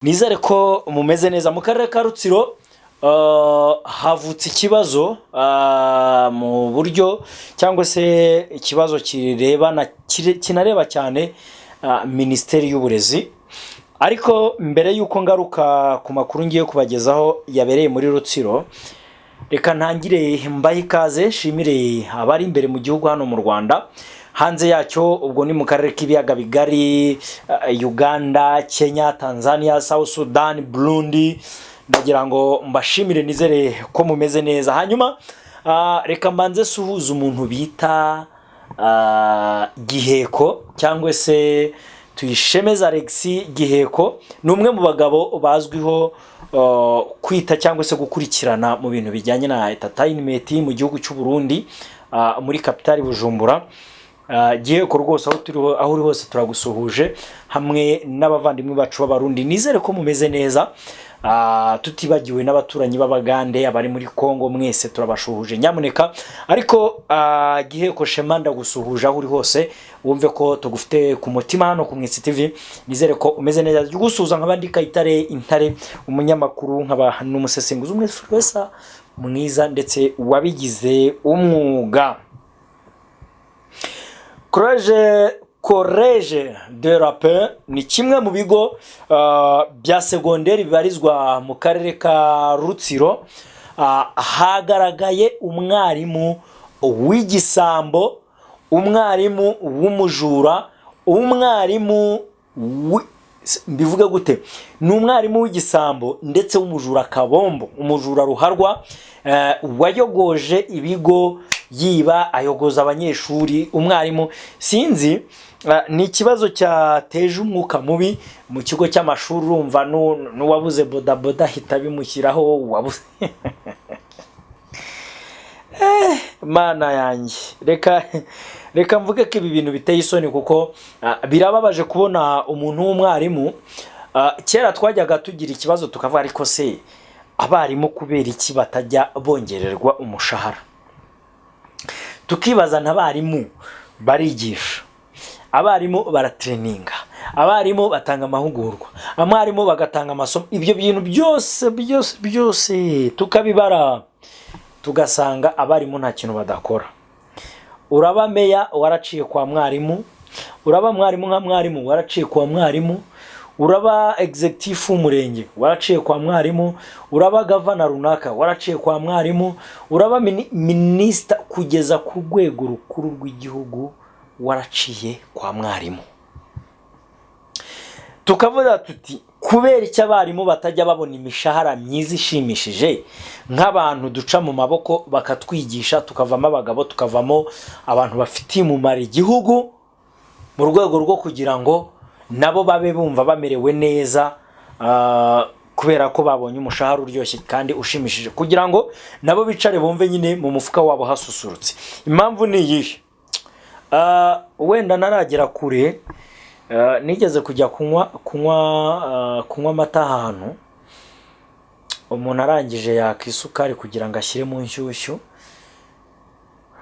Nizere ko mumeze neza mu karere ka Rutsiro. Havutse ikibazo mu buryo cyangwa se ikibazo kinareba cyane Minisiteri y'Uburezi. Ariko mbere yuko ngaruka ku makuru ngiye kubagezaho yabereye muri Rutsiro, reka ntangire mbahe ikaze shimire abari imbere mu gihugu hano mu Rwanda, hanze yacyo ubwo ni mu karere k'ibiyaga bigari, Uganda, Kenya, Tanzania, South Sudan, Burundi. Ndagira ngo mbashimire, nizere ko mumeze neza. Hanyuma reka mbanze suhuza umuntu bita Giheko cyangwa se Tuyishemeza Alexis Giheko. Ni umwe mu bagabo bazwiho kwita cyangwa se gukurikirana mu bintu bijyanye na entertainment mu gihugu cy'u Burundi, muri kapitali Bujumbura. Giheko rwose aho uri hose turagusuhuje, hamwe n'abavandimwe bacu b'abarundi. Nizere ko mumeze neza, tutibagiwe n'abaturanyi b'Abagande, abari muri Kongo, mwese turabashuhuje nyamuneka. Ariko Giheko Shema ndagusuhuje aho uri hose, wumve ko tugufite ku mutima hano ku Mwitsi TV. Nizere ko umeze neza. Gusuhuza nk'abandi Kayitare Intare, umunyamakuru nkaba n'umusesenguzi umwe wese mwiza ndetse wabigize umwuga. Collège de Rapin ni kimwe mu bigo bya segonderi bibarizwa mu karere ka Rutsiro. Hagaragaye umwarimu w'igisambo, umwarimu w'umujura, umwarimu mbivuga gute, ni umwarimu w'igisambo ndetse w'umujura kabombo, umujura ruharwa, wayogoje ibigo, yiba ayogoza abanyeshuri. Umwarimu sinzi, ni ikibazo cyateje umwuka mubi mu kigo cy'amashuri. Urumva n'uwabuze bodaboda hita bimushyiraho wabuze mana yanjye, reka mvuge ko ibi bintu biteye isoni, kuko birababaje kubona umuntu w'umwarimu. Kera twajyaga tugira ikibazo tukavuga, ariko se abarimu kubera iki batajya bongererwa umushahara? Tukibaza, n'abarimu barigisha, abarimu baratraininga, abarimu batanga amahugurwa, abarimu bagatanga amasomo. Ibyo bintu byose tukabibara, tugasanga abarimu nta kintu badakora. Uraba meya waraciye kwa mwarimu, uraba mwarimu nka mwarimu waraciye kwa mwarimu, uraba executive w'umurenge waraciye kwa mwarimu, uraba governor runaka waraciye kwa mwarimu, uraba minister kugeza ku rwego rukuru rw'igihugu waraciye kwa mwarimu. Tukavuga tuti, kubera icyo abarimu batajya babona imishahara myiza ishimishije nk'abantu duca mu maboko bakatwigisha, tukavamo abagabo, tukavamo abantu bafitiye umumaro igihugu, mu rwego rwo kugira ngo nabo babe bumva bamerewe neza, kubera ko babonye umushahara uryoshye kandi ushimishije, kugira ngo nabo bicare bumve nyine mu mufuka wabo hasusurutse. Impamvu ni iyihe? Wenda naragera kure, nigeze kujya kunywa amata ahantu, umuntu arangije yaka isukari kugira ngo ashyire mu nshyushyu,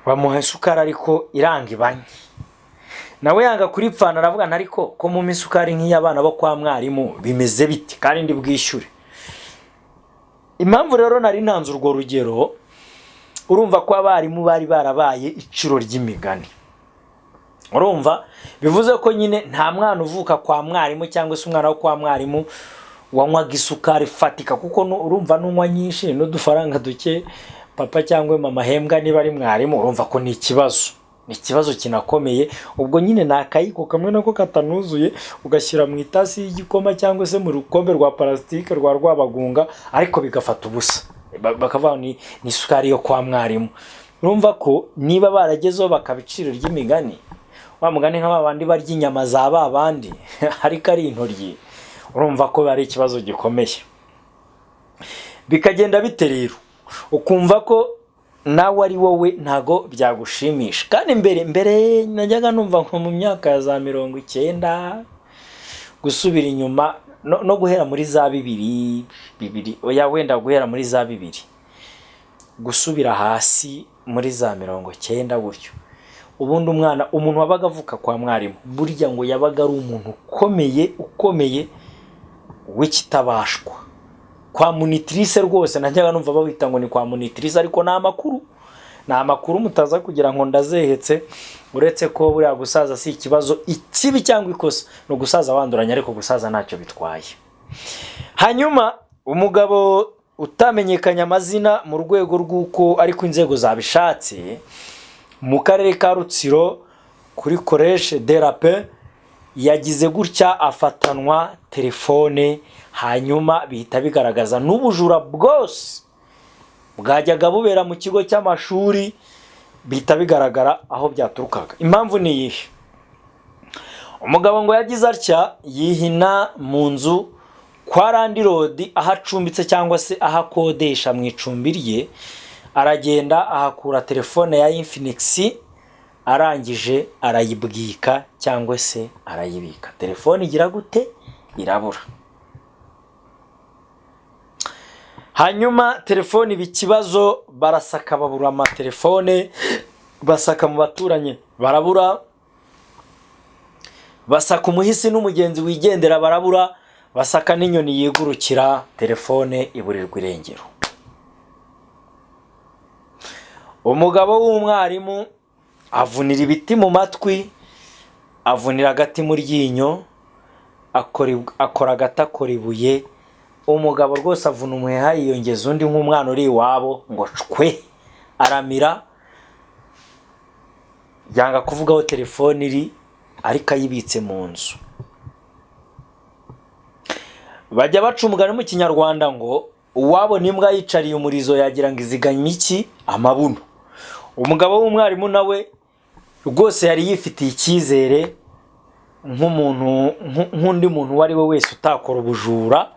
bamuha isukari ariko iranga ibanye. Nawe yanga kuripfana, aravuga ariko ko mu misukari nk'iy'abana bo kwa mwarimu bimeze biti kandi ndi bwishyure. Impamvu rero nari ntanze urwo rugero, urumva ko abarimu bari barabaye iciro ry'imigani. Urumva bivuze ko nyine nta mwana uvuka kwa mwarimu cyangwa se umwana wo kwa mwarimu wanywaga isukari fatika, kuko urumva n'unywa nyinshi n'udufaranga duke papa cyangwa mama hembwa niba ari mwarimu, urumva ko ni ikibazo kinakomeye. Ubwo nyine nakayiko kamwe nako katanuzuye ugashyira mu itasi y'igikoma cyangwa se mu rukombe rwa plastique rwa rwabagunga, ariko bigafata ubusa, bakavuga ni isukari yo kwa mwarimu. Urumva ko niba baragezeho bakabiciro ry'imigani, wa mugani nk'abandi barya inyama za babandi ariko ari intoryi, urumva ko ari ikibazo gikomeye. Bikagenda bite rero, ukumva ko nawe ari wowe ntago byagushimisha. Kandi mbere najyaga numva nko mu myaka ya za 90 gusubira inyuma, no guhera muri za 2000, oya wenda guhera muri za 2000 gusubira hasi muri za 90 gutyo, ubundi umuntu wabaga avuka kwa mwarimu burya ngo yabaga ari umuntu ukomeye w'ikitabashwa. Kwa munitrice rwose najyaga numva bawita ngo ni kwa munitrice, ariko ni amakuru mutaza kugira ngo ndazehetse, uretse ko buriya gusaza si ikibazo ikibi cyangwa ikosa, no gusaza wanduranya, ariko gusaza ntacyo bitwaye. Hanyuma umugabo utamenyekanya amazina mu rwego rw'uko ariko inzego zabishatse, mu karere ka Rutsiro kuri Collège de la Paix yagize gutya afatanwa telefone, hanyuma bihita bigaragaza n'ubujura bwose bwajyaga bubera mu kigo cy'amashuri, bihita bigaragara aho byaturukaga. Impamvu ni iyihe? Umugabo ngo yagize atya yihina mu nzu kwa Landlord aho acumbitse cyangwa se aho akodesha mu icumbi rye, aragenda ahakura telefone ya Infinix, arangije arayibwika cyangwa se arayibika. Telefone igira gute? Irabura. Hanyuma telefone bikibazo, barasaka babura amatelefone, basaka mu baturanye barabura, basaka umuhisi n'umugenzi wigendera barabura, basaka n'inyoni yigurukira, telefone iburirwa irengero. Umugabo w'umwarimu avunira ibiti mu matwi, avunira agati mu ryinyo, akora agati akora ibuye. Umugabo rwose avuna umuheha yiyongeza undi nk'umwana uri iwabo ngo cwe, aramira, yanga kuvugaho telefone iri, ariko ayibitse mu nzu. Bajya baca umugani mu Kinyarwanda ngo uwabona imbwa yicariye umurizo yagira ngo iziganye iki? Amabuno. Umugabo w'umwarimu nawe rwose yari yifitiye icyizere nk'undi muntu uwo ari we wese utakora ubujura,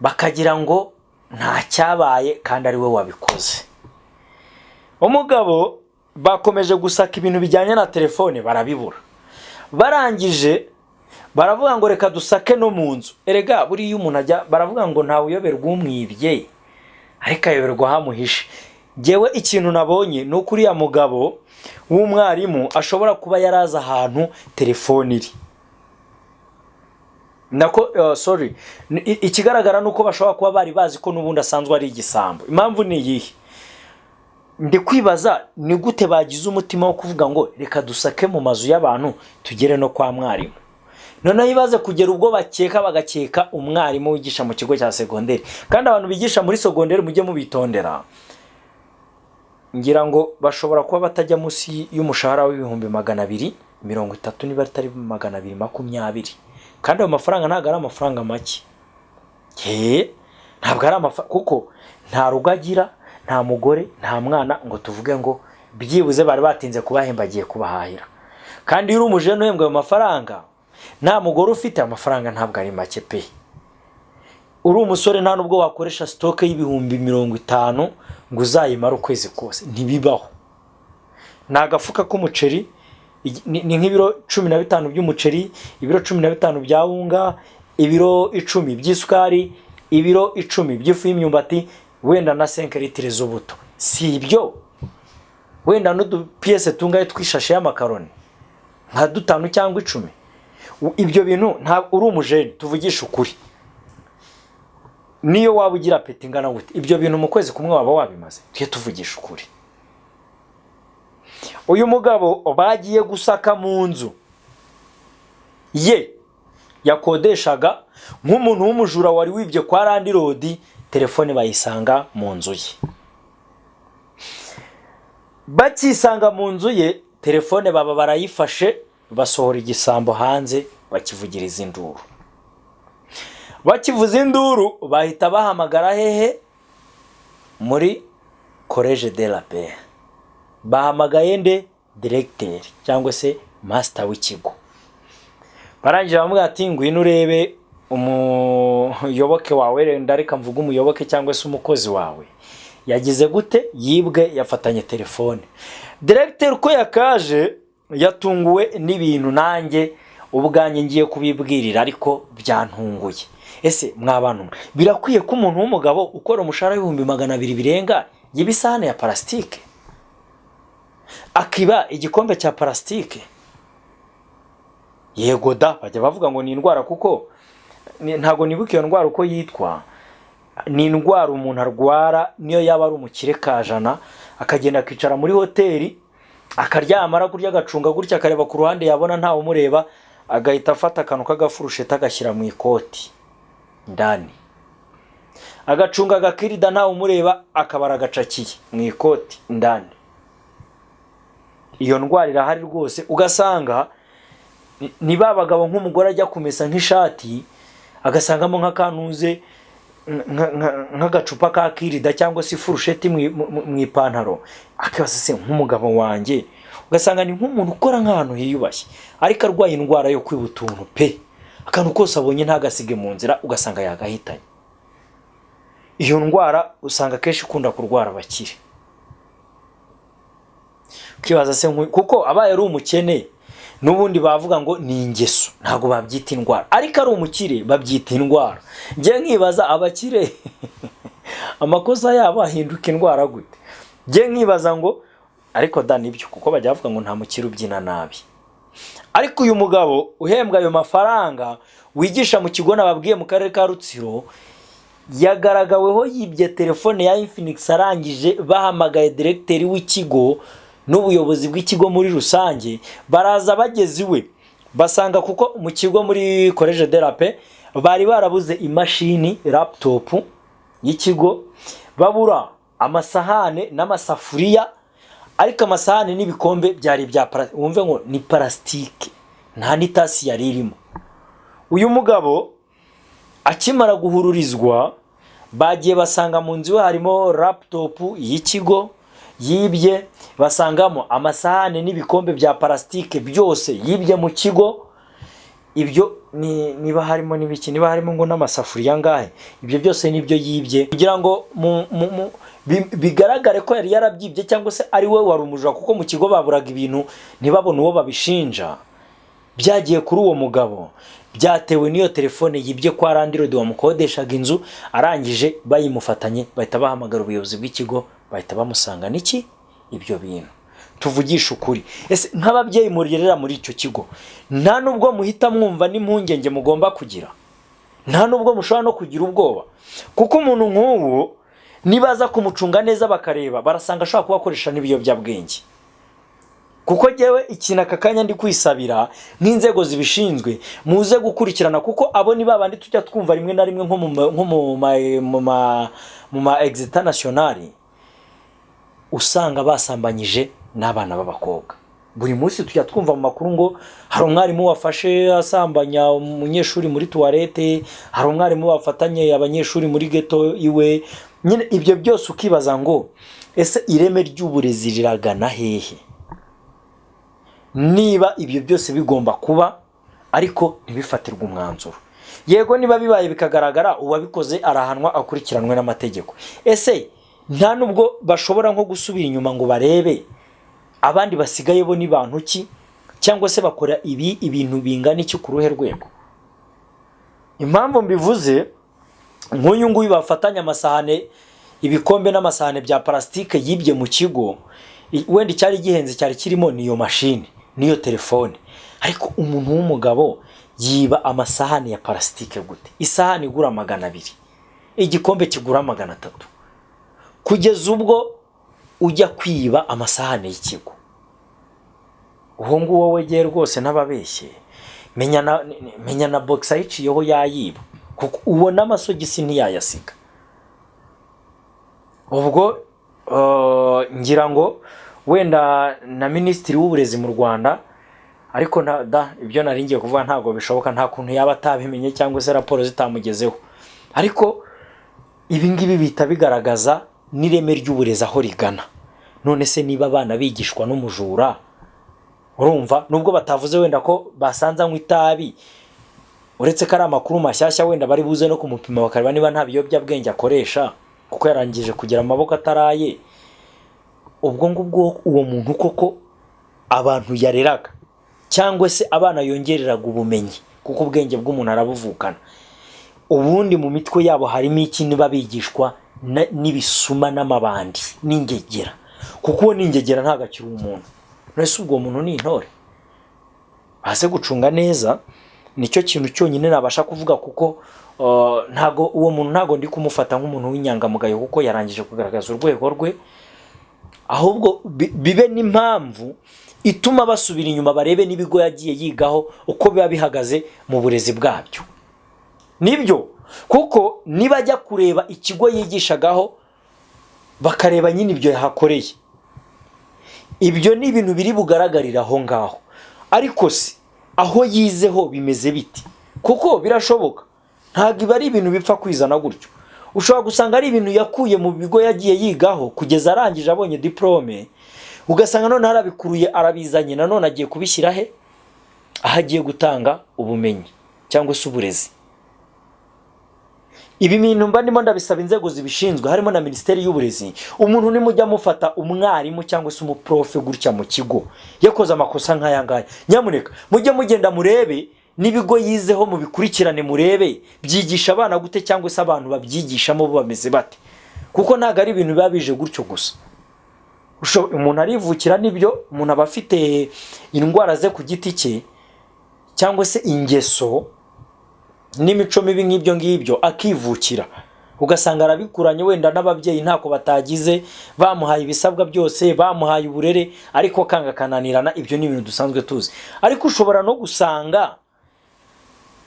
bakagira ngo nta cyabaye kandi ari we wabikoze. Umugabo bakomeje gusaka ibintu bijyanye na telefone barabibura, barangije baravuga ngo reka dusake no mu nzu. Erega buriya umuntu ajya, baravuga ngo ntawe uyoberwa umwibye ariko ayoberwa hamuhishe. Jewe ikintu nabonye ni uko uriya mugabo w'umwarimu ashobora kuba yaraza ahantu telefone iri. Ikigaragara nuko bashobora kuba bari bazi ko n'ubundi asanzwe ari igisambo. Impamvu ni iyihe? Ndi kwibaza ni gute bagize umutima wo kuvuga ngo reka dusake mu mazu y'abantu tugere no kwa mwarimu. Noneho ibaze kugera ubwo bagakeka umwarimu wigisha mu kigo cya segonderi. Kandi abantu bigisha muri segonderi mujye mubitondera, ngira ngo bashobora kuba batajya munsi y'umushahara w'ibihumbi 230 niba atari 220. Kandi ayo mafaranga ntabwo ari amafaranga make. Ntabwo ari amafaranga, kuko nta rugo agira, nta mugore, nta mwana ngo tuvuge ngo byibuze bari batinze kubahemba agiye kubahahira. Kandi uri umujene uhembwa ayo mafaranga, nta mugore ufite, amafaranga ntabwo ari make pe. Uri umusore nta nubwo wakoresha stock y'ibihumbi 50 ngo uzayimara ukwezi kose, ntibibaho. Nagafuka k'umuceri ni nk'ibiro 15 by'umuceri, ibiro 15 bya wunga, ibiro 10 by'isukari, ibiro 10 by'ifu y'imyumbati, wenda na 5 litre z'ubuto. Si ibyo, wenda n'udu pièce tungaye twishashe y'amakaroni nka 5 cyangwa 10. Ibyo bintu nta uri umujene, tuvugisha ukuri. Niyo waba ugira peti ngana gute, ibyo bintu mu kwezi kumwe waba wabimaze. Twe tuvugisha ukuri. Uyu mugabo bagiye gusaka mu nzu ye yakodeshaga nk'umuntu w'umujura wari wibye kwa Landlord, telefone bayisanga mu nzu ye. Bakisanga mu nzu ye, telefone baba barayifashe, basohora igisambo hanze, bakivugiriza induru. Bakivuza induru bahita bahamagara hehe? Muri Collège de la Paix. Bahamagaye nde? Directeur cyangwa se master w'ikigo. Barangira bamubwira ati ngwino urebe umuyoboke wawe, ndareka mvuga umuyoboke cyangwa se umukozi wawe yagize gute, yibwe, yafatanye telefone. Directeur ko yakaje yatunguwe n'ibintu nanjye ubwanye ngiye kubibwirira, ariko byantunguye. Ese mwabantu birakwiye ko umuntu w'umugabo ukora umushahara w'ibihumbi 200 birenga y'ibisahane ya plastike akiba igikombe cya plastike? Yego da, bajya bavuga ngo ni indwara kuko ntago nibuka iyo ndwara uko yitwa, ni indwara umuntu arwara niyo yaba ari umukire kajana, akagenda akicara muri hoteli akaryamara kurya agacunga gutya akareba ku ruhande yabona ntawe umureba, agahita afata akantu k'agafurusheta agashyira mu ikoti ndani, agacunga agakirida ntawe umureba akabara agacakiye mu ikoti ndani. Iyo ndwara irahari rwose, ugasanga ni babagabo nk'umugore ajya kumesa nk'ishati agasangamo nk'akanuze nk'agacupa ka kirida cyangwa se furusheti mu ipantaro, akibaza se nk'umugabo wanjye, ugasanga ni nk'umuntu ukora nk'ahantu hiyubashye ariko arwaye indwara yo kwiba utuntu pe, akantu kose abonye ntagasige mu nzira ugasanga yagahitanye. Iyo ndwara usanga kenshi ikunda kurwara abakire. Ukibaza se kuko abaye ari umukene n'ubundi bavuga ngo ni ingeso, ntago babyita indwara, ariko ari umukire babyita indwara. Ngiye nkibaza abakire amakosa yabo ahinduka indwara gute? Ngiye nkibaza ngo ariko da nibyo, kuko bajya bavuga ngo nta mukire ubyina nabi. Ariko uyu mugabo uhembwa ayo mafaranga wigisha mu kigo nababwiye mu karere ka Rutsiro, yagaragaweho yibye telefone ya Infinix, arangije bahamagaye directeur w'ikigo n'ubuyobozi bw'ikigo muri rusange, baraza bageze iwe basanga kuko mu kigo muri College de la Paix bari barabuze imashini laptop y'ikigo, babura amasahane n'amasafuriya, ariko amasahane n'ibikombe byari bya wumve ngo ni plastique, nta nitasi yari irimo. Uyu mugabo akimara guhururizwa bagiye basanga mu nzu harimo laptop y'ikigo yibye, basangamo amasahane n'ibikombe bya plastique byose yibye mu kigo. Ibyo niba harimo n'ibiki, niba harimo ngo n'amasafuriya ngahe, ibyo byose nibyo yibye kugira ngo bigaragare ko yari yarabyibye cyangwa se ari we wari umujura, kuko mu kigo baburaga ibintu ntibabone uwo babishinja. Byagiye kuri uwo mugabo, byatewe n'iyo telefone yibye kwa Landlord wamukodeshaga inzu, arangije bayimufatanye bahita bahamagara ubuyobozi bw'ikigo, bahita bamusanga niki ibyo bintu. Tuvugisha ukuri, ese nk'ababyeyi murirera muri icyo kigo, nta nubwo muhita mwumva n'impungenge mugomba kugira? Nta nubwo mushobora no kugira ubwoba? Kuko umuntu nk'uwo nibaza kumucunga neza bakareba, barasanga ashobora kubakoresha n'ibiyobyabwenge. Kuko jewe ikintu akakanya ndi kwisabira n'inzego zibishinzwe muze gukurikirana, kuko abo ni babandi tujya twumva rimwe na rimwe nko mu ma exita nationali, usanga basambanyije n'abana b'abakobwa. Buri munsi tujya twumva mu makuru ngo hari umwarimu wafashe asambanya umunyeshuri muri toilette, hari umwarimu wafatanye abanyeshuri muri ghetto iwe. Nyine ibyo byose ukibaza ngo ese ireme ry'uburezi riragana hehe? Niba ibyo byose bigomba kuba ariko ntibifatirwe umwanzuro. Yego niba bibaye bikagaragara uwabikoze arahanwa akurikiranwe n'amategeko. Ese nta nubwo bashobora nko gusubira inyuma ngo barebe abandi basigaye bo ni bantu ki, cyangwa se bakora ibintu bingana iki ku ruhe rwego? Impamvu mbivuze nk'uyu nguyu bafatanya amasahane, ibikombe n'amasahane bya plastique yibye mu kigo, wenda cyari gihenze cyari kirimo niyo mashine niyo telefone, ariko umuntu w'umugabo yiba amasahane ya plastique gute? Isahane igura 200, igikombe kigura 300, kugeza ubwo ujya kwiba amasahane y'ikigo. Uwo nguwo wegeye rwose n'ababeshye, menya na box ayiciyeho yayiba, kuko ubona amasogisi ntiyayasiga. Ubwo ngira ngo wenda na Minisitiri w'Uburezi mu Rwanda, ariko ibyo naringiye kuvuga ntago bishoboka, nta kuntu yaba atabimenye cyangwa se raporo zitamugezeho. Ariko ibi ngibi bita bigaragaza n'ireme ry'uburezi aho rigana. None se niba abana bigishwa n'umujura, urumva nubwo batavuze wenda ko basanzanywe itabi, uretse ko ari amakuru mashyashya wenda bari buze no kumupima bakareba niba nta biyobyabwenge akoresha, kuko yarangije kugira amaboko ataraye. Ubwo ngubwo uwo muntu koko abantu yareraga, cyangwa se abana yongereraga ubumenyi, kuko ubwenge bw'umuntu arabuvukana. Ubundi mu mitwe yabo harimo iki niba bigishwa n'ibisuma n'amabandi n'ingegera, kuko uwo n'ingegera ntagakira umuntu. Nese ubwo muntu ni intore. Base gucunga neza nicyo kintu cyonyine nabasha kuvuga, kuko ntago uwo muntu ntago ndi kumufata nk'umuntu w'inyangamugayo kuko yarangije kugaragaza urwego rwe, ahubwo bibe n'impamvu ituma basubira inyuma barebe n'ibigo yagiye yigaho uko biba bihagaze mu burezi bwabyo. Nibyo kuko nibajya kureba ikigo yigishagaho bakareba nyine ibyo yahakoreye, ibyo ni ibintu biri bugaragarira aho ngaho. Ariko se aho yizeho bimeze biti? Kuko birashoboka, ntabwo iba ari ibintu bipfa kwizana gutyo. Ushobora gusanga ari ibintu yakuye mu bigo yagiye yigaho kugeza arangije abonye diplome, ugasanga none arabikuruye arabizanye nanone agiye kubishyira he? Aho agiye gutanga ubumenyi cyangwa se uburezi. Ibi bintu mba ndimo ndabisaba inzego zibishinzwe, harimo na Minisiteri y'Uburezi. Umuntu nimujya mufata umwarimu cyangwa se umuprofe gutya mu kigo yakoze amakosa nk'aya ngaya, nyamuneka mujye mugenda murebe n'ibigo yizeho, mu bikurikirane murebe byigisha abana gute cyangwa se abantu babyigishamo bo bameze bate, kuko ntago ari ibintu biba bije gutyo gusa. Umuntu arivukira n'ibyo, umuntu aba afite indwara ze ku giti cye cyangwa se ingeso n'imico mibi nk'ibyo ngibyo akivukira, ugasanga arabikuranye wenda n'ababyeyi ntako batagize, bamuhaye ibisabwa byose, bamuhaye uburere, ariko kanga kananirana. Ibyo ni ibintu dusanzwe tuzi. Ariko ushobora no gusanga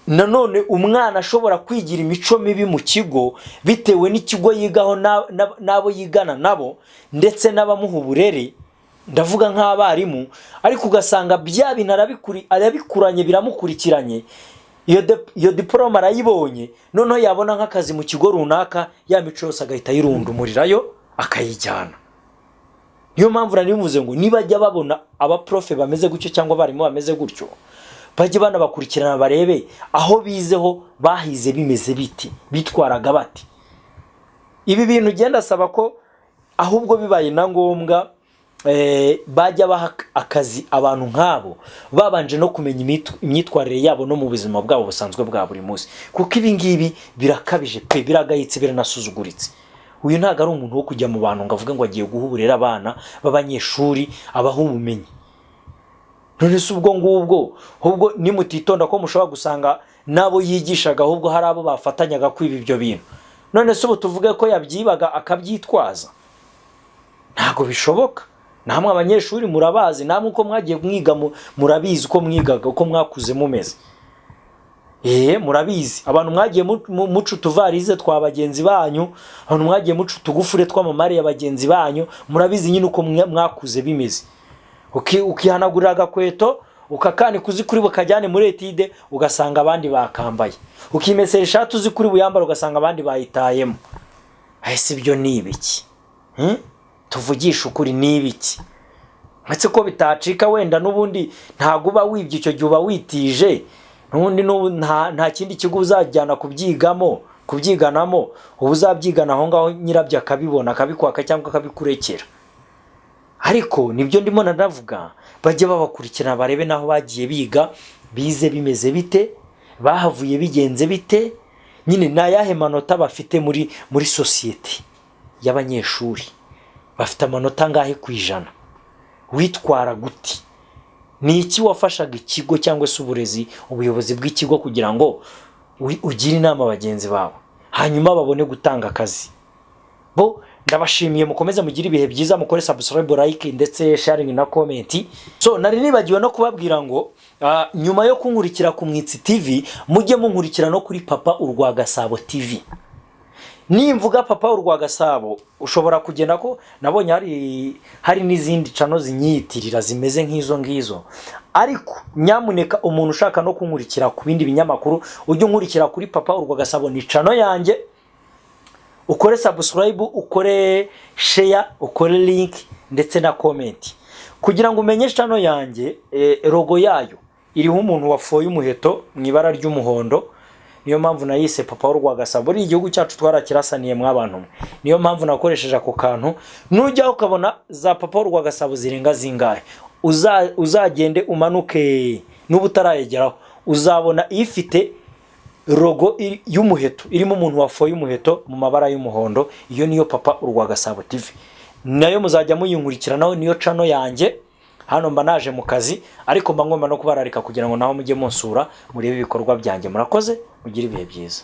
nanone umwana ashobora kwigira imico mibi mu kigo bitewe n'ikigo yigaho n'abo yigana nabo ndetse n'abamuha uburere, ndavuga nk'abarimu, ariko ugasanga bya bintu arabikuranye biramukurikiranye. Iyo diploma arayibonye, noneho yabona nk'akazi mu kigo runaka, ya mico yose agahita yirundumurirayo akayijyana. Niyo mpamvu nanivuze ngo nibajya babona abaprofe bameze gutyo cyangwa abarimu bameze gutyo, bajye banabakurikirana barebe aho bizeho bahize bimeze biti, bitwaraga bati. Ibi bintu genda saba ko ahubwo bibaye na ngombwa bajya baha akazi abantu nk'abo, babanje no kumenya imyitwarire yabo no mu buzima bwabo busanzwe bwa buri munsi, kuko ibi ngibi birakabije pe, biragayitse, biranasuzuguritse. Uyu ntago ari umuntu wo kujya mu bantu ngo avuge ngo agiye guha uburere abana b'abanyeshuri, abaha ubumenyi. None se ubwo ngubwo ahubwo nimutitonda ko mushobora gusanga nabo yigishaga ahubwo hari abo bafatanyaga kwiba ibyo bintu. None se ubu tuvuge ko yabyibaga akabyitwaza? Ntago bishoboka. Namwe abanyeshuri murabazi, namwe uko mwagiye mwiga murabizi uko mwigaga, uko mwakuze mumeze. Murabizi abantu mwagiye muca utuvarize twa bagenzi banyu, abantu mwagiye muca utugufure tw'amamare ya bagenzi banyu, murabizi nyine uko mwakuze bimeze. Ukihanagurira agakweto ukakanika uzi kuri bukajyane muri etide, ugasanga abandi bakambaye. Ukimesera ishati uzi kuri buyambara, ugasanga abandi bayitayemo. Ese ibyo ni ibiki? Tuvugisha ukuri, ni ibiki? Ndetse ko bitacika wenda n'ubundi ntago uba wibye icyo gihe uba witije, n'ubundi nta kindi kigo uzajyana kubyiganamo, ubu uzabyigana aho ngaho nyirabyo akabibona, akabikwaka cyangwa akabikurekera. Ariko nibyo ndimo nanavuga, bajye babakurikirana barebe naho bagiye biga, bize bimeze bite, bahavuye bigenze bite, nyine nayahe manota bafite muri society y'abanyeshuri. Bafite amanota ngahe ku ijana? Witwara guti? Ni iki wafashaga ikigo cyangwa se ubuyobozi bw'ikigo kugira ngo ugire inama bagenzi bawe, hanyuma babone gutanga akazi? Bo ndabashimiye, mukomeze mugire ibihe byiza, mukore subscribe, like ndetse sharing na comment. So nari nibagiwe no kubabwira ngo nyuma yo kunkurikira ku Mwitsi TV, mujye munkurikira no kuri Papa Urwagasabo TV. Nimvuga Papa Urwagasabo ushobora kugenda ko nabonye hari n'izindi channel zinyitirira zimeze nk'izo ngizo, ariko nyamuneka umuntu ushaka no kunkurikira ku bindi binyamakuru ujye unkurikira kuri Papa Urwagasabo, ni channel yanjye. Ukore subscribe, ukore share, ukore link ndetse na comment kugira ngo umenye channel yanjye. Logo yayo iriho umuntu wafoye umuheto mu ibara ry'umuhondo, niyo mpamvu nayise Papa Urwagasabo. Buri igihugu cyacu twarakirasaniye mw'abantu, niyo mpamvu nakoresheje ako kantu. Nujya ukabona za Papa Urwagasabo zirenga zingahe, uzagende umanuke n'ubutarayegeraho, uzabona ifite logo y'umuheto, irimo umuntu wafoye umuheto mu mabara y'umuhondo. Iyo niyo Papa Urwagasabo TV, nayo muzajya muyinkurikira, naho niyo channel yanjye. hano mba naje mu kazi, ariko mba ngomba no kubararika kugira ngo naho mujye munsura murebe ibikorwa byanjye. Murakoze, mugire ibihe byiza.